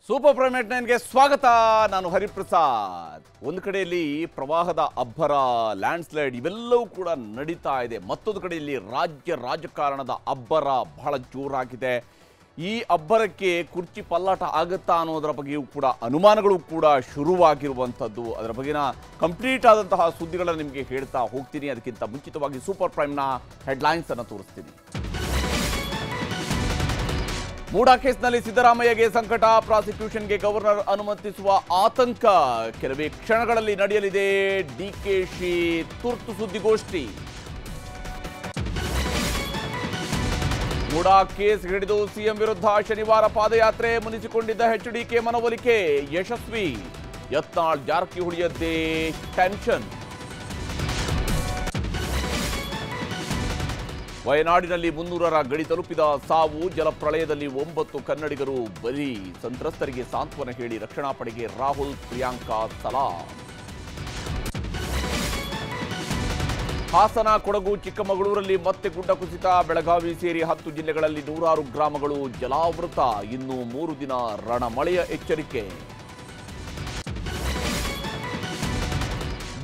Super prime net 9ಗೆ ಸ್ವಾಗತ. ನಾನು ಹರಿಪ್ರಸಾದ್. ಒಂದು ಕಡೆಯಲ್ಲಿ ಪ್ರವಾಹದ ಅಬ್ಬರ, ಲ್ಯಾಂಡ್ ಸ್ಲೈಡ್ ಇವೆಲ್ಲವೂ ಕೂಡ ನಡೀತಾ ಇದೆ. ಮತ್ತೊಂದು ಕಡೆಯಲ್ಲಿ ರಾಜಕಾರಣದ ಅಬ್ಬರ ಬಹಳ ಜೋರಾಗಿದೆ. ಈ ಅಬ್ಬರಕ್ಕೆ ಕುರ್ಚಿ ಪಲ್ಲಾಟ ಆಗುತ್ತಾ ಅನ್ನೋದರ ಬಗ್ಗೆಯೂ ಕೂಡ ಅನುಮಾನಗಳು ಕೂಡ ಶುರುವಾಗಿರುವಂಥದ್ದು. ಅದರ ಬಗ್ಗೆನ ಕಂಪ್ಲೀಟ್ ಆದಂತಹ ಸುದ್ದಿಗಳನ್ನು ನಿಮಗೆ ಹೇಳ್ತಾ ಹೋಗ್ತೀನಿ. ಅದಕ್ಕಿಂತ ಮುಂಚಿತವಾಗಿ ಸೂಪರ್ ಪ್ರೈಮ್ನ ಹೆಡ್ಲೈನ್ಸ್ ಅನ್ನು ತೋರಿಸ್ತೀನಿ. ಮೂಡಾ ಕೇಸ್ನಲ್ಲಿ ಸಿದ್ದರಾಮಯ್ಯಗೆ ಸಂಕಟ, ಪ್ರಾಸಿಕ್ಯೂಷನ್ಗೆ ಗವರ್ನರ್ ಅನುಮತಿಸುವ ಆತಂಕ. ಕೆಲವೇ ಕ್ಷಣಗಳಲ್ಲಿ ನಡೆಯಲಿದೆ ಡಿಕೆಶಿ ತುರ್ತು ಸುದ್ದಿಗೋಷ್ಠಿ. ಮೂಡಾ ಕೇಸ್ ಹಿಡಿದು ಸಿಎಂ ವಿರುದ್ಧ ಶನಿವಾರ ಪಾದಯಾತ್ರೆ, ಮುನಿಸಿಕೊಂಡಿದ್ದ ಎಚ್ಡಿಕೆ ಮನವೊಲಿಕೆ ಯಶಸ್ವಿ. ಯತ್ನಾಳ್ ಜಾರಕಿಹೊಳಿಯದ್ದೇ ಟೆನ್ಷನ್. ವಯನಾಡಿನಲ್ಲಿ 300ರ ಗಡಿ ತಲುಪಿದ ಸಾವು, ಜಲಪ್ರಳಯದಲ್ಲಿ 9 ಕನ್ನಡಿಗರು ಬಲಿ. ಸಂತ್ರಸ್ತರಿಗೆ ಸಾಂತ್ವನ ಹೇಳಿ ರಕ್ಷಣಾ ಪಡೆಗೆ ರಾಹುಲ್, ಪ್ರಿಯಾಂಕಾ ಸಲಾಂ. ಹಾಸನ, ಕೊಡಗು, ಚಿಕ್ಕಮಗಳೂರಲ್ಲಿ ಮತ್ತೆ ಗುಡ್ಡ ಕುಸಿತ. ಬೆಳಗಾವಿ ಸೇರಿ 10 ಜಿಲ್ಲೆಗಳಲ್ಲಿ 100 ಗ್ರಾಮಗಳು ಜಲಾವೃತ. ಇನ್ನು 3 ದಿನ ರಣಮಳೆಯ ಎಚ್ಚರಿಕೆ.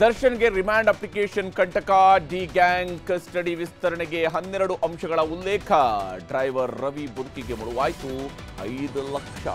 ದರ್ಶನ್ಗೆ ರಿಮ್ಯಾಂಡ್ ಅಪ್ಲಿಕೇಶನ್ ಕಂಟಕ. ಡಿ ಗ್ಯಾಂಗ್ ಕಸ್ಟಡಿ ವಿಸ್ತರಣೆಗೆ 12 ಅಂಶಗಳ ಉಲ್ಲೇಖ. ಡ್ರೈವರ್ ರವಿ ಬದುಕಿಗೆ ಮುಳುವಾಯಿತು 5 ಲಕ್ಷ.